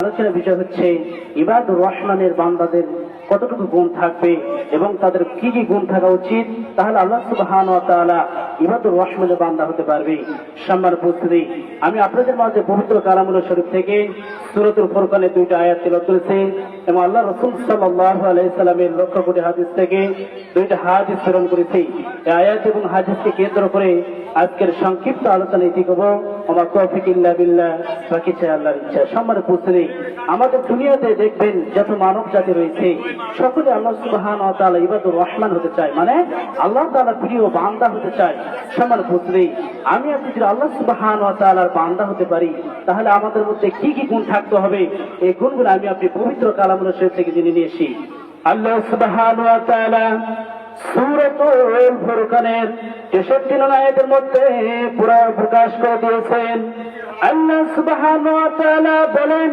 আলোচনার বিষয় হচ্ছে ইবাদুর রহমানের বান্দাদের কতটুকু গুণ থাকবে এবং তাদের কি কি গুণ থাকা উচিত, তাহলে আল্লাহ সুবহানাহু ওয়া তাআলা ইবাদুর রহমানের বান্দা হতে পারবে। সম্মানিত উপস্থিতি, আমি আপনাদের মাঝে পবিত্র কালামুল শরীফ থেকে সূরাতুল ফুরকানের 2টা আয়াত তেলাওয়াত করেছি এবং আল্লাহ রাসূল সাল্লাল্লাহু আলাইহি সাল্লামের লক্ষ কোটি হাদিস থেকে 2টা হাদিস প্রেরণ করেছি। এই আয়াত এবং হাদিসকে কেন্দ্র করে আজকের সংক্ষিপ্ত আলোচনা এটি করব। আমার তৌফিক ইল্লা বিল্লাহ, বাকি চাই আল্লাহর ইচ্ছা। সম্মানিত উপস্থিতি, আমাদের দুনিয়াতে দেখবেন যত মানব জাতি রয়েছে সকলে আল্লাহ সুবহানাহু ওয়া তাআলা ইবাদুর রহমান হতে চায়, মানে আল্লাহ তাআলার প্রিয় বান্দা হতে চায়। সম্মানিত উপস্থিতি, আমি আপনি যদি আল্লাহ সুবহানাহু ওয়া তাআলার বান্দা হতে পারি তাহলে আমাদের মধ্যে কি কি গুণ থাকতে হবে, এই গুণগুলো আমি আপনি পবিত্র কালামুল শরীফ থেকে জেনে নিয়ে আসি। আল্লাহ সুবহানাহু ওয়া তাআলা সূরাতুল ফুরকানের 63 নং আয়াতের মধ্যে পুরো প্রকাশ করে দিয়েছেন। আল্লাহ সুবহানাহু ওয়া তাআলা বলেন,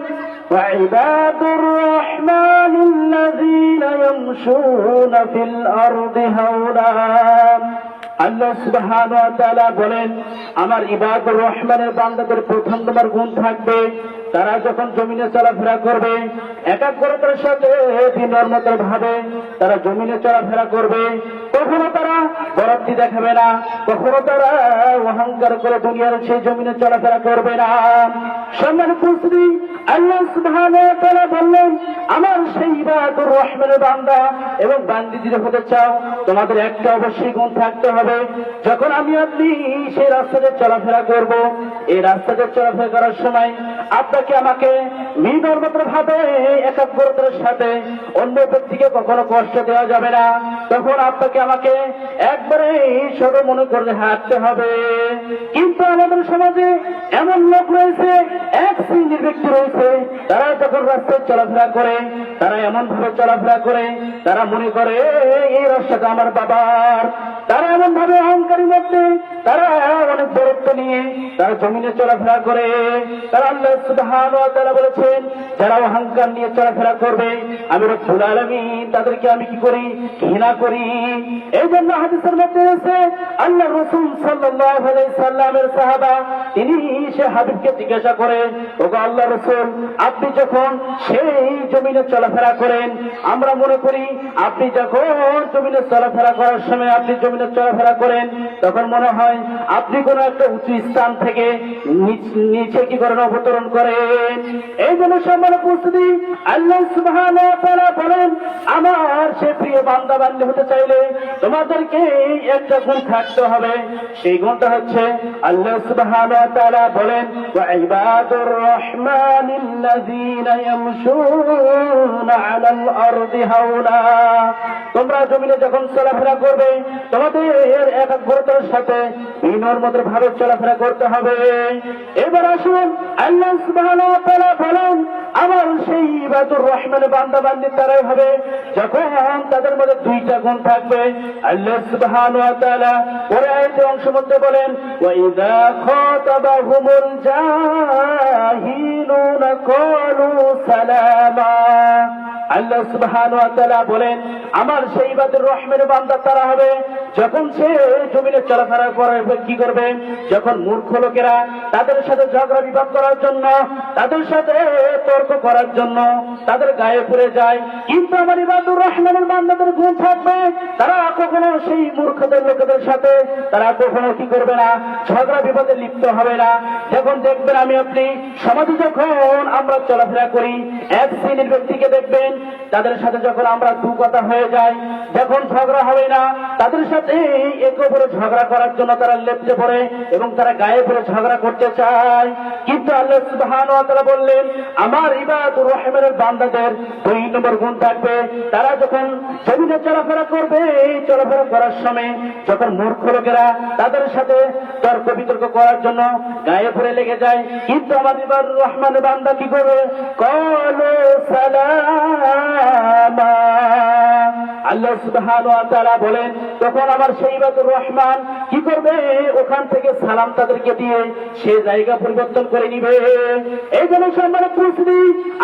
ওয়া ইবাদুর রহমানিল্লাযীনা ইয়ামশুনা ফিল আরদি হাওলা। আল্লাহ সুবহানাহু ওয়া তাআলা বলেন, আমার ইবাদুর রহমানের বান্দাদের প্রথম নম্বর গুণ থাকবে, তারা যখন জমিনে চলাফেরা করবে একাগ্রতার সাথে বিনম্রতার ভাবে তারা জমিনে চলাফেরা করবে। কখনো তারা বরফটি দেখাবে না, কখনো তারা অহংকার করে দুনিয়ার সেই জমিনে চলাফেরা করবে না। সম্মানিত উপস্থিতি, আল্লাহ সুবহানাহু ওয়া তাআলা বললেন, আমার সেই ইবাদুর রহমানের বান্দা এবং বান্দি যদি হতে চাও তোমাদের একটা অবশ্যই গুণ থাকতে হবে। যখন আমি আপনি সেই রাস্তাতে চলাফেরা করব, এই রাস্তাতে চলাফেরা করার সময় আপনাকে আমাকে বিনম্রতার ভাবে একাগ্রতার সাথে অন্য ব্যক্তিকে কখনো কষ্ট দেওয়া যাবে না। তখন আপনাকে আমাকে একবারে ছোট মনে করে হাঁটতে হবে। কিন্তু আমাদের সমাজে এমন লোক রয়েছে, এক শ্রেণীর ব্যক্তি রয়েছে, তারা যখন রাস্তায় চলাফেরা করে তারা এমন ভাবে চলাফেরা করে তারা মনে করে এই রাস্তাটা আমার বাবার। তারা এমন ভাবে অহংকারী মধ্যে তারা অনেক দূরত্ব নিয়ে তারা জমিনে চলাফেরা করে। তারা আল্লাহ সুবহানাহু ওয়া তাআলা বলেছেন, যারা অহংকার নিয়ে চলাফেরা করবে আমি রব্বুল আলামিন তাদেরকে আমি কি করি, ঘৃণা করি। এই জন্য হাদিসের মধ্যে আছে, আল্লাহ রাসূল সাল্লাল্লাহু আলাইহি সাল্লামের সাহাবা তিনি সে হাবিবকে জিজ্ঞাসা করে, ওগো আল্লাহ রাসূল, আপনি যখন সেই জমিনে চলাফেরা করেন আমরা মনে করি আপনি যখন জমিনে চলাফেরা করার সময় আপনি জমিনে চলাফেরা করেন তখন মনে হয় আপনি কোন একটা উঁচু স্থান থেকে নিচে কি করেন, অবতরণ করেন। এই জন্য সম্মানিত উপস্থিতি, আল্লাহ সুবহানাহু ওয়া তাআলা বলেন, আমার সে প্রিয় বান্দা বান্দি হতে চাইলে তোমাদেরকে একটা গুণ থাকতে হবে। সেই গুণটা হচ্ছে আল্লাহ সুবহানাহু ওয়া তাআলা বলেন, ওয়া ইবাদুর রহমানিল্লাযীনা ইয়ামশুনা আলাল আরদি হাওলা। তোমরা জমিনে যখন চলাফেরা করবে তোমাদের একাগ্রতার সাথে বিনম্রতার ভাবে চলাফেরা করতে হবে। এবার আসুন, আল্লাহ সুবহানাহু ওয়া তাআলা বলেন, আমার সেই ইবাদুর রহমানের বান্দা বান্দি তারাই হবে যখন তাদের মধ্যে 2টা গুণ থাকবে। আল্লাহ সুবহানাহু ওয়া তাআলা পরে আয়াতের অংশ মধ্যে বলেন, ওয়া ইযা খাতাবাহুমুল জাহিলুনা ক্বালু সালামা। আল্লাহ সুবহানাহু ওয়া তাআলা বলেন, আমার সেই ইবাদুর রহমানের বান্দা তারা হবে যখন সে জমিনে চলাফেরা করে কি করবে, যখন মূর্খ লোকেরা তাদের সাথে ঝগড়া বিবাদ করার জন্য, তাদের সাথে তর্ক করার জন্য তাদের গায়ে পড়ে যায়, কিন্তু আমার ইবাদুর রহমানের বান্দাদের গুণ থাকবে, তারা কখনো সেই মূর্খদের লোকেদের সাথে তারা কখনো কি করবে না, ঝগড়া বিবাদে লিপ্ত হবে না। যখন দেখবেন আমি আপনি সমাজে যখন আমরা চলাফেরা করি এক শ্রেণীর ব্যক্তিকে দেখবেন তাদের সাথে যখন আমরা দু কথা হয়ে যায়, যখন ঝগড়া হবে না তাদের সাথে একে অপরে ঝগড়া করার জন্য তারা লেপটে পড়ে এবং তারা গায়ে পড়ে ঝগড়া করতে চায়। কিন্তু আল্লাহ সুবহানাহু ওয়া তাআলা বললেন, আমার ইবাদুর রহমানের বান্দাদের 2 নম্বর গুণ থাকবে, তারা যখন জমিনে চলাফেরা করবে চলাফেরা করার সময় যখন মূর্খ লোকেরা তাদের সাথে তর্ক বিতর্ক করার জন্য গায়ে পড়ে লেগে যায়, কিন্তু আমার ইবাদুর রহমানের বান্দা কি করবে, ক্বালু সালামা। আল্লাহ সুবহানাহু ওয়া তাআলা বলেন, তখন আমার সেই ইবাদুর রহমান কি করবে, ওখান থেকে সালাম তাদেরকে দিয়ে সে জায়গা পরিবর্তন করে নিবে। এই জন্য সম্মানিত উপস্থিতি,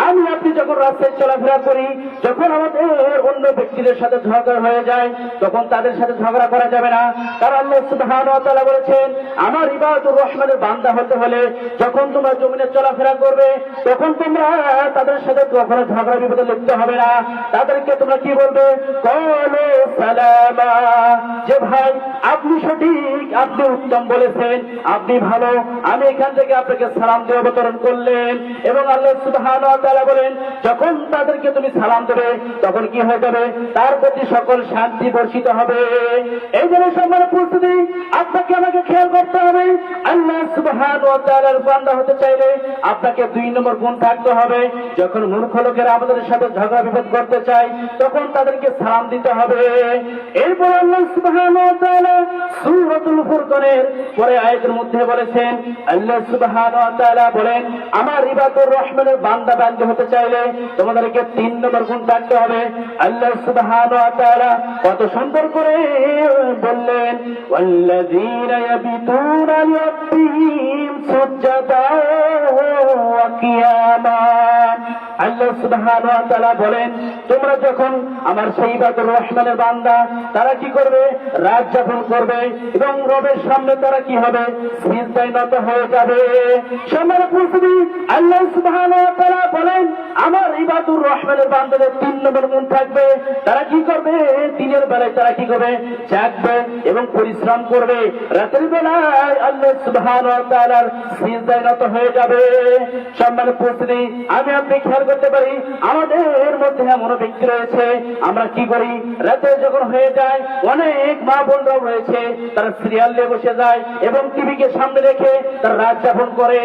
আমি আপনি যখন রাস্তায় চলাফেরা করি, যখন আমাদের অন্য ব্যক্তি ব্যক্তিদের সাথে ঝগড়া হয়ে যায়, তখন তাদের সাথে ঝগড়া করা যাবে না। কারণ আল্লাহ সুবহানাহু ওয়া তাআলা বলেছেন, আমার ইবাদুর রহমানের বান্দা হতে হলে যখন তোমরা জমিনে চলাফেরা করবে, তখন তোমরা তাদের সাথে কখনো ঝগড়া বিপদে লিপ্ত হবে না। তাদেরকে তোমরা কি বলবে? ক্বালু সালামা, যে ভাই আপনি সঠিক, আপনি উত্তম বলেছেন, আপনি ভালো, আমি এখান থেকে আপনাকে সালাম দিয়ে অবতরণ করলেন। এবং আল্লাহ সুবহানাহু ওয়া তাআলা বলেন, যখন তাদেরকে তুমি সালাম দেবে তখন কি হয়ে যাবে? তার প্রতি সকল শান্তি বর্ষিত হবে। এই জন্য সম্মানিত উপস্থিতি, আপনাকে আমাকে খেয়াল করতে হবে, আল্লাহ সুবহানাহু ওয়া তাআলার বান্দা হতে চাইলে আপনাকে 2 নম্বর গুণ থাকতে হবে। যখন মূর্খ লোকেরা আমাদের সাথে ঝগড়া বিপদ করতে চায়, তখন তাদেরকে সালাম দিতে হবে। এরপর আল্লাহ সুবহানাহু ওয়া তাআলা সূরাতুল ফুরকানের পরে আয়াতের মধ্যে বলেছেন, আল্লাহ সুবহানাহু ওয়া তাআলা বলেন, আমার ইবাদুর রহমানের বান্দা বান্দী হতে চাইলে তোমাদেরকে 3 নম্বর গুণ থাকতে হবে। আল্লাহ সুবহানাহু ওয়া তাআলা কত সুন্দর করে বললেন, ওয়াল্লাযীনা ইয়াবিতুনা লিরাব্বিহিম সুজদান ওয়া কিয়ামা। আল্লাহ সুবহানাহু ওয়া তাআলা বলেন, তোমরা যখন আমার সেই ইবাদুর রহমানের বান্দা, তারা কি করবে? রাত যাপন করবে এবং রবের সামনে তারা কি হবে? সিজদায় নত হয়ে যাবে। সম্মানিত উপস্থিতি, আল্লাহ সুবহানাহু ওয়া তাআলা বলেন, আমার ইবাদুর রহমানের বান্দাদের 3 নম্বর গুণ থাকবে। তারা কি করবে? দিনের বেলায় তারা কি করবে? জাগবে এবং পরিশ্রম করবে। রাতের বেলায় আল্লাহ সুবহানাহু ওয়া তাআলার সিজদায় নত হয়ে যাবে। সম্মানিত উপস্থিতি, আমি আপনি খেয়াল করতে পারি, আমাদের মধ্যে এমন ব্যক্তি রয়েছে, আমরা কি করি? রাতে যখন হয়ে যায়, অনেক মা বোনরাও রয়েছে, তারা সিরিয়াল নিয়ে বসে যায় এবং টিভিকে সামনে রেখে তারা রাত যাপন করে।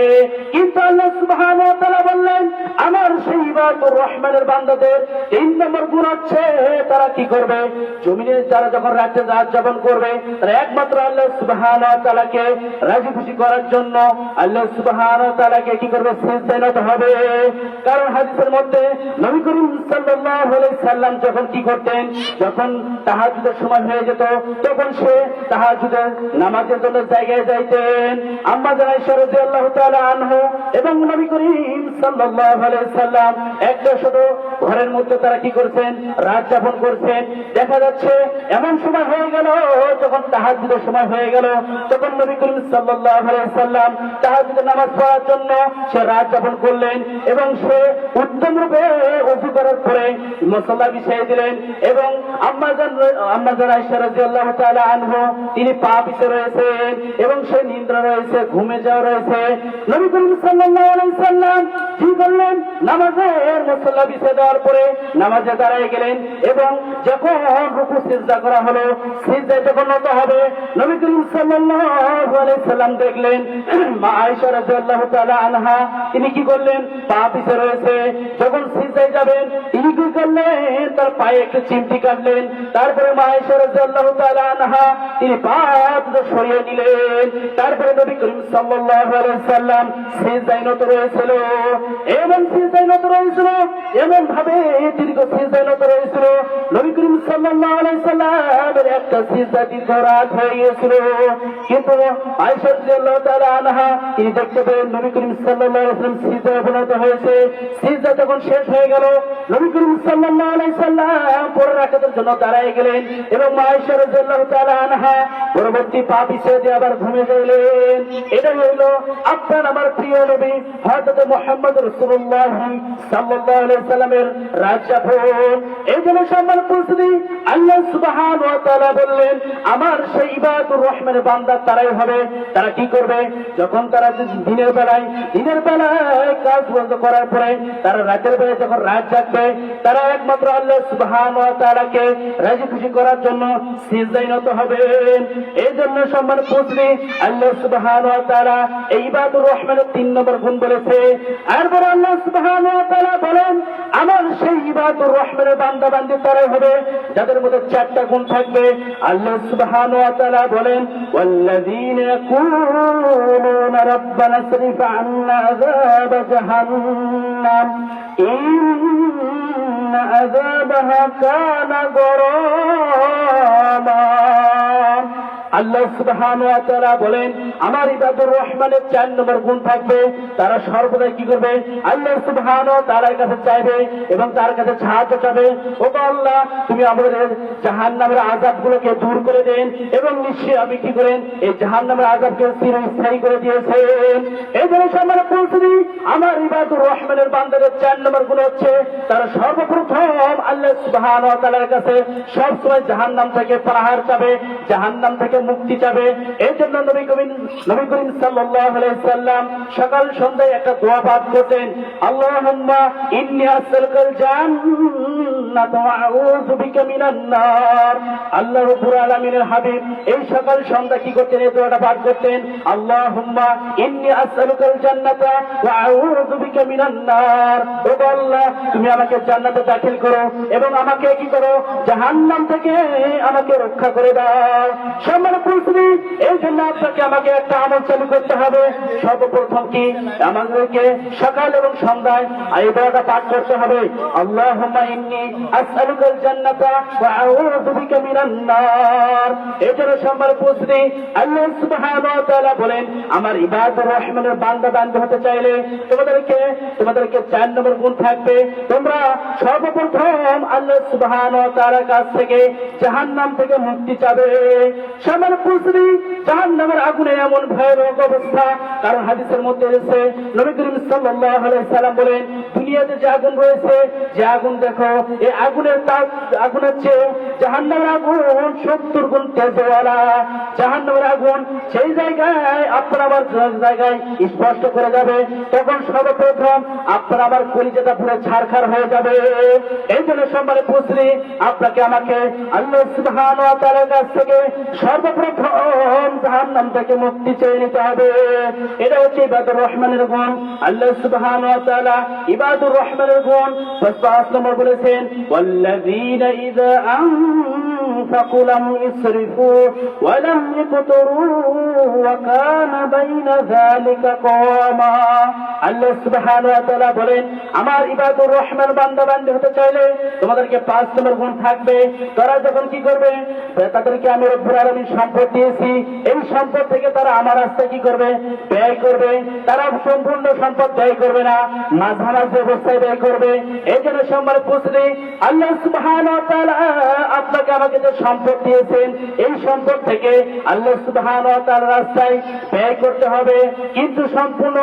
কিন্তু আল্লাহ সুবহানাহু ওয়া তাআলা বললেন, আমার সেই ইবাদুর রহমানের বান্দাদের 3 নম্বর গুণ হচ্ছে, তারা কি করবে? জমিনে যারা যখন রাতে রাত যাপন করবে, তারা একমাত্র আল্লাহ সুবহানাহু ওয়া তাআলাকে রাজি খুশি করার জন্য আল্লাহ সুবহানাহু ওয়া তাআলাকে কি করবে? সিজদায় নত হবে। কারণ হাদিসের মধ্যে নবী করিম সাল্লাল্লাহু আলাইহি সাল্লাম যখন কি করতেন? যখন তাহাজ্জুদের সময় হয়ে যেত, তখন সে তাহাজ্জুদের নামাজের জন্য জায়গায় যাইতেন। আম্মা জান আয়েশা রাদিয়াল্লাহু তাআলা আনহা এবং নবী করিম সাল্লাল্লাহু আলাইহি সাল্লাম একটা শুধু ঘরের মধ্যে তারা কি করছেন? রাত যাপন করছেন। দেখা যাচ্ছে এমন সময় হয়ে গেল, যখন তাহাজ্জুদের সময় হয়ে গেল, তখন নবী করিম সাল্লাল্লাহু আলাইহি সাল্লাম তাহাজ্জুদের নামাজ পড়ার জন্য সে রাত যাপন করলেন এবং সে উত্তম রূপে ওযু করার পরে মুসাল্লা বিছিয়ে দিলেন। এবং আম্মা জান আয়েশা রাদিয়াল্লাহু তাআলা আনহা তিনি পা পিছে রয়েছেন এবং সে নিদ্রা রয়েছে, ঘুমে যাওয়া রয়েছে। নবী করিম সাল্লাল্লাহু আলাইহি সাল্লাম কি করলেন? নামাজের মুসাল্লা বিছিয়ে দেওয়ার পরে নামাজে দাঁড়িয়ে গেলেন এবং যখন রুকু সিজদা করা হলো, সিজদায় যখন নত হবে, নবী করিম সাল্লাল্লাহু আলাইহি সাল্লাম দেখলেন মা আয়েশা রাদিয়াল্লাহু তাআলা আনহা তিনি কি করলেন? পা পিছে রয়েছে। যখন সিজদায় যাবেন, তিনি কি করলেন? তার পায়ে একটু চিমটি কাটলেন। তারপরে মা আয়েশা রাদিয়াল্লাহু তাআলা আনহা তিনি পা দুটো সরিয়ে নিলেন। তারপরে নবী করিম সাল্লাল্লাহু আলাইহি সাল্লাম সিজদায় নত রয়েছিল এবং সিজদায় নত রয়েছিল এমন ভাবে দীর্ঘ সিজদায় নত রয়েছিল, নবী করিম সাল্লাল্লাহু আলাইহি সাল্লামের একটা সিজদা দীর্ঘ রাত হয়ে গিয়েছিল। কিন্তু আয়েশা রাদিয়াল্লাহু তাআলা আনহা তিনি দেখতে পেলেন নবী করিম সাল্লাল্লাহু আলাইহি সাল্লাম সিজদায় অবনত হয়েছে। সিজদা যখন শেষ হয়ে গেল, নবী করিম সাল্লাল্লাহু আলাইহি সাল্লাম পরের রাকাতের জন্য দাঁড়িয়ে গেলেন এবং মা আয়েশা রাদিয়াল্লাহু তাআলা আনহা পরবর্তী পা পিছিয়ে দিয়ে আবার ঘুমিয়ে গেলেন। এটাই হইল আপনার আমার প্রিয় নবী হযরত মুহাম্মদ রাসূলুল্লাহ সাল্লাল্লাহু আলাইহি সাল্লামের রাত যাপন। এই জন্য সম্মানিত উপস্থিতি, আল্লাহ সুবহানাহু ওয়া তাআলা বললেন, আমার সেই ইবাদুর রহমানের বান্দা তারাই হবে। তারা কি করবে? যখন তারা দিনের বেলায় কাজ বন্ধ করার পরে তারা রাতের বেলায় যখন রাত জাগবে, তারা একমাত্র আল্লাহ সুবহানাহু ওয়া তাআলাকে রাজি খুশি করার জন্য সিজদায় নত হবেন। এই জন্য সম্মানিত উপস্থিতি, আল্লাহ সুবহানাহু ওয়া তাআলা এই ইবাদুর রহমানের 3 নম্বর গুণ বলেছে। এরপর আল্লাহ সুবহানাহু ওয়া তাআলা বলেন, আমার সেই ইবাদুর রহমানের বান্দা বান্দি তারাই হবে যাদের মধ্যে 4টা গুণ থাকবে। আল্লাহ সুবহানাহু ওয়া তাআলা বলেন, ওয়াল্লাযীনা ইয়াকুলুনা রাব্বানা ইসরিফ আন্না আযাব জাহান্নাম ইন্না আযাবাহা কানা গরামা। আল্লাহ সুবহানাহু ওয়া তাআলা বলেন আমার ইবাদুর রহমানের 4 নম্বর গুণ থাকবে, তারা সর্বদা কি করবে? আল্লাহ সুবহানাহু ওয়া তাআলার কাছে চাইবে এবং তার কাছে সাহায্য চাইবে। ও আল্লাহ, তুমি আমাদের জাহান্নামের আযাবগুলোকে দূর করে দেন এবং নিশ্চয়ই আপনি কি করেন এই জাহান্নামের আযাবকে চিরস্থায়ী করে দিয়েছেন। এই জন্য আমরা বলছি আমার ইবাদুর রহমানের বান্দাদের 4 নম্বর গুণ হচ্ছে তারা সর্বপ্রথম আল্লাহ সুবহানাহু ওয়া তাআলার কাছে সবসময় জাহান্নাম থেকে পানাহার চাবে, জাহান্নাম থেকে মুক্তি চাবে। এই জন্য নবী করিম সাল্লাল্লাহু আলাইহি সাল্লাম সকাল সন্ধ্যায় একটা দোয়া পাঠ করতেন, আল্লাহুম্মা ইন্নী আসআলুকাল জান্নাতা ওয়া আউযু বিকা মিনান নার। আল্লাহ রাব্বুল আলামিনের হাবিব এই সকাল সন্ধ্যা কি করতেন? এই দোয়াটা পাঠ করতেন, আল্লাহুম্মা ইন্নী আসআলুকাল জান্নাতা ওয়া আউযু বিকা মিনান নার। ও আল্লাহ, তুমি আমাকে জান্নাতে দাখিল করো এবং আমাকে কি করো? জাহান্নাম থেকে আমাকে রক্ষা করে দাও। সম্মানিত উপস্থিতি, এই জন্য আপনাকে আমাকে একটা আমল চালু করতে হবে। সর্বপ্রথম কি আমাদেরকে সকাল এবং সন্ধ্যায় এই দোয়াটা পাঠ করতে হবে, আল্লাহুম্মা ইন্নী আসআলুকাল জান্নাতা ওয়া আউযু বিকা মিনান নার। এই জন্য সম্মানিত উপস্থিতি, আল্লাহ সুবহানাহু ওয়া তাআলা বলেন আমার ইবাদুর রহমানের বান্দা বান্দী হতে চাইলে তোমাদেরকে 4 নম্বর গুণ থাকবে। তোমরা সর্বপ্রথম আল্লাহ সুবহানাহু ওয়া তাআলার কাছ থেকে জাহান্নাম থেকে মুক্তি চাবে। সম্মানিত উপস্থিতি, জাহান্নামের আগুনে এমন ভয়ানক অবস্থা, কারণ হাদিসের মধ্যে রয়েছে নবী করিম সাল্লাল্লাহু আলাইহি সাল্লাম বলেন দুনিয়াতে যে আগুন রয়েছে, যে আগুন দেখো, এই আগুনের চেয়ে জাহান্নামের আগুন 70 গুণ তেজওয়ালা। জাহান্নামের আগুন সেই জায়গায় আপনার আমার জায়গায় স্পষ্ট করে যাবে, তখন সর্বপ্রথম আপনার আমার কলিজাটা পুরো ছারখার হয়ে যাবে। এই জন্য সম্মানিত উপস্থিতি, আপনাকে আমাকে আল্লাহ সুবহানাহু ওয়া তাআলার কাছ থেকে সর্বপ্রথম জাহান্নাম থেকে মুক্তি চেয়ে নিতে হবে। এটা হচ্ছে ইবাদুর রহমানের গুণ। আল্লাহ সুবহানাহু ওয়া তাআলা ইবাদুর রহমানের গুণ 5 নম্বর বলেছেন, ওয়াল্লাযীনা ইযা আনফাকু লাম ইসরিফু ওয়া লাম ইয়াকতুরু ওয়া কানা বাইনা যালিকা কাওয়ামা। আল্লাহ সুবহানাহু ওয়া তাআলা বলেন আমার ইবাদুর রহমান বান্দা বান্দী হতে চাইলে তোমাদেরকে 5 নম্বর গুণ থাকবে। তারা যখন কি করবে? তাদেরকে আমি রব্বুল আলামিন সম্পদ দিয়েছি, এই সম্পদ থেকে তারা আমার রাস্তায় কি করবে? ব্যয় করবে। তারা সম্পূর্ণ সম্পদ ব্যয় করবে না, মাঝামাঝি অবস্থায় ব্যয় করবে। এই জন্য সম্মানিত উপস্থিতি, আল্লাহ সুবহানাহু ওয়া তাআলা আপনাকে আমাকে যে সম্পদ দিয়েছেন, এই সম্পদ থেকে আল্লাহ সুবহানাহু ওয়া তাআলার রাস্তায় ব্যয় করতে হবে, কিন্তু সম্পূর্ণ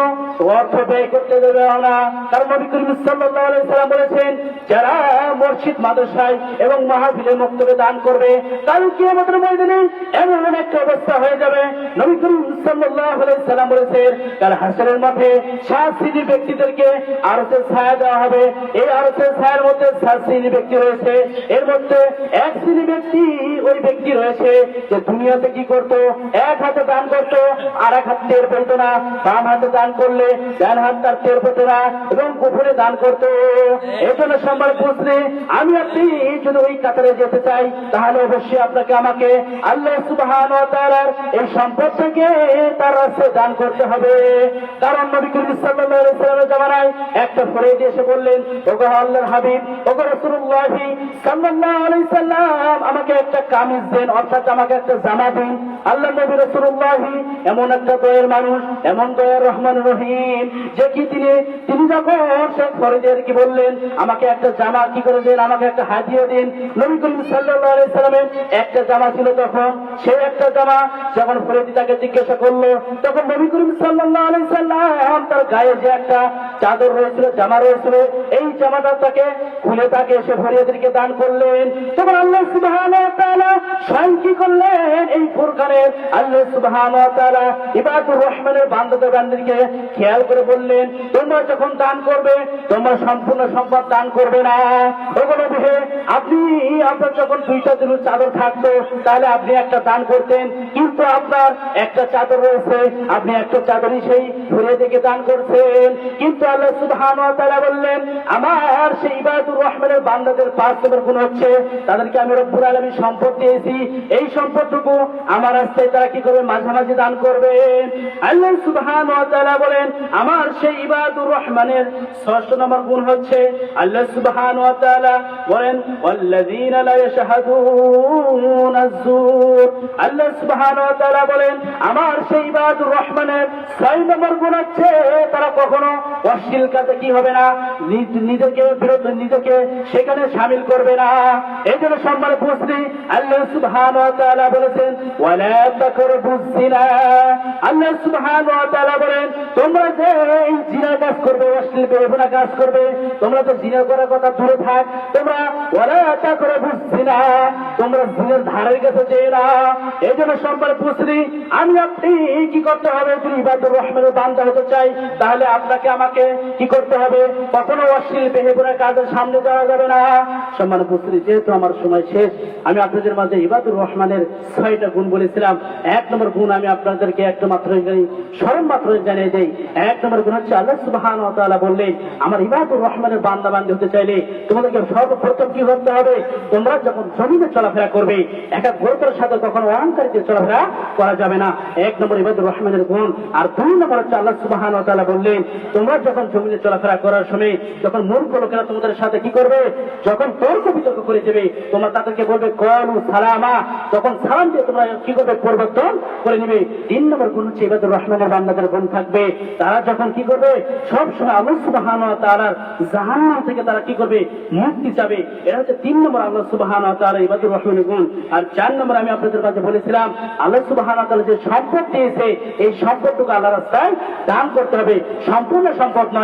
অর্থ ব্যয় করতে দেবে না। কারণ নবী করিম সাল্লাল্লাহু আলাইহি সাল্লাম বলেছেন যারা মসজিদ মাদ্রাসায় এবং মাহফিলে মক্তবে দান করবে, কাল কিয়ামতের ময়দানে এমন একটা অবস্থা হয়ে যাবে, নবী করিম সাল্লাল্লাহু আলাইহি সাল্লাম বলেছেন কাল হাসরের মাঠে 7 শ্রেণীর ব্যক্তিদেরকে আরশের ছায়া দেওয়া হবে। এই আরশের ছায়ার মধ্যে 7 শ্রেণীর ব্যক্তি রয়েছে। এর মধ্যে 1 শ্রেণীর ব্যক্তি ওই ব্যক্তি রয়েছে যে দুনিয়াতে কি করতো? 1 হাতে দান করতো, আর 1 হাত টের পেত না। বাম হাতে দান করলে ডান হাত তার টের পেত না এবং গোপনে দান করতো। এই জন্য সম্মানিত উপস্থিতি, আমি আপনি যদি ওই কাতারে যেতে চাই, তাহলে অবশ্যই আপনাকে আমাকে আল্লাহ সুবহানাহু ওয়া তাআলার এই সম্পদ থেকে তার রাস্তায় দান করতে হবে। কারণ নবী করিম সাল্লাল্লাহু আলাইহি সাল্লামের জামানায় একটা ফরিদ এসে বললেন, ওগো আল্লাহর হাবিব, ওগো রাসূলুল্লাহ সাল্লাল্লাহু আলাইহি সাল্লাম, আমাকে একটা কামিজ দেন, অর্থাৎ আমাকে একটা জামা দিন। আল্লাহ নবী রাসূলুল্লাহ এমন একটা দয়ার মানুষ, এমন দয়ার রহমান রহিম, যে কি তিনি যখন সেই ফরিদের কি বললেন আমাকে একটা জামা কি করে দেন, আমাকে একটা হাদিয়া দিন। নবী করিম সাল্লাল্লাহু আলাইহি সাল্লামের একটা জামা ছিল তখন, সেই একটা জামা যখন ফরিদ তাকে জিজ্ঞাসা করলো, তখন নবী করিম সাল্লাল্লাহু আলাইহি সাল্লাম তার গায়ে যে একটা চাদর রয়েছিল, জামা রয়েছিল, এই জামাটা তাকে খুলে তাকে এসে ফরিদকে দান করলেন। তখন আল্লাহ সুবহানাহু ওয়া তাআলা স্বয়ং কি করলেন? এই ফুরকানের আল্লাহ সুবহানাহু ওয়া তাআলা ইবাদুর রহমানের বান্দাদের বান্দিকে খেয়াল করে বললেন, তোমরা যখন দান করবে তোমরা সম্পূর্ণ সম্পদ দান করবে না। ওগুলো দেখে আপনার যখন 2টা চাদর থাকতো তাহলে আপনি একটা দান করতেন, কিন্তু আপনার একটা চাদর রয়েছে, আপনি একটা চাদরই সেই ঘুরে থেকে দান করছেন। কিন্তু আল্লাহ সুবহানাহু ওয়া তাআলা বললেন আমার সেই ইবাদুর রহমানের বান্দাদের 5 নম্বর গুণ হচ্ছে তাদেরকে আমি রব্বুল আমি সম্পদ দিয়েছি, এই সম্পদটুকু আমার রাস্তায় তারা কি করবে, মাঝামাঝি দান করবে। আল্লাহ সুবহানাহু ওয়া তাআলা বলেন, আমার সেই ইবাদুর রহমানের ৬ষ্ঠ নম্বর গুণ হচ্ছে, আল্লাহ সুবহানাহু ওয়া তাআলা বলেন, ওয়াল্লাযীনা লা ইয়াশহাদুনা আয-যুর। আল্লাহ সুবহানাহু ওয়া তাআলা বলেন, আমার সেই ইবাদুর রহমানের ৬ নম্বর গুণ হচ্ছে, তারা কখনো অশ্লীল কাজে কি হবে না, নিজেকে সেখানে শামিল করবে না। এই জন্য সম্মানিত উপস্থিতি, আল্লাহ সুবহানাহু ওয়া তাআলা বলেছেন, ওয়ালা তাকরাবুজ জিনা। আল্লাহ সুবহানাহু ওয়া তাআলা বলেন, তোমরা যে এই জিনা কাজ করবে, অশ্লীল বেহুদা কাজ করবে, তোমরা তো জিনা করার কথা দূরে থাক, তোমরা ওয়ালা তাকরাবুজ জিনা, তোমরা জিনার ধারের কাছে যেও না। এই জন্য সম্মানিত উপস্থিতি, আমি আপনি কি করতে হবে, যদি ইবাদুর রহমানের বান্দা হতে চাই, তাহলে আপনাকে আমাকে কি করতে হবে, কখনো অশ্লীল বেহুদা কাজের সামনে যাওয়া যাবে না। সম্মানিত উপস্থিতি, যেহেতু আমার সময় শেষ, আমি আপনাদের মাঝে ইবাদুর রহমানের ৬টা গুণ বলেছিলাম। ১ নম্বর গুণ আমি আপনাদেরকে একটা মাত্র স্মরণ মাত্র জানিয়ে দেই। ১ নম্বর গুণ হচ্ছে, আল্লাহ সুবহানাহু ওয়া তাআলা বললেন, আমার ইবাদুর রহমানের বান্দা বান্দী হতে চাইলে তোমাদেরকে সর্বপ্রথম কি করতে হবে, তোমরা যখন জমিনে চলাফেরা করবে, একটা গোত্রের সাথে কখনো অহংকারীতে চলাফেরা করা যাবে না। ১ নম্বর ইবাদুর রহমানের গুণ। আর ২ নম্বর হচ্ছে, আল্লাহ সুবহানাহু ওয়া তাআলা বললেন, তোমরা যখন জমিনে চলাফেরা করার সময় যখন মূর্খ লোকেরা তোমাদের সাথে কি করবে, যখন তর্ক বিতর্ক করে দেবে, তোমরা তাদেরকে বলবে ক্বালু সালামা, তখন সালাম দিয়ে তোমরা কি করবে, পরিবর্তন করে নিবে। ৩ নম্বর গুণ হচ্ছে, ইবাদুর রহমানের বান্দাদের গুণ থাকবে, তারা যখন কি করবে, সব সময় আল্লাহ সুবহানাহু ওয়া তাআলার জাহান্নাম থেকে তারা কি করবে, মুক্তি চাবে। এটা হচ্ছে ৩ নম্বর আল্লাহ সুবহানাহু ওয়া তাআলা ইবাদুর রহমানের গুণ। আর ৪ নম্বর আমি আপনাদের কাছে বলেছিলাম, আল্লাহ সুবহানাহু ওয়া তাআলা যে সম্পদ দিয়েছে, এই সম্পদটুকু আল্লাহর রাস্তায় দান করতে হবে, সম্পূর্ণ সম্পদ নয়।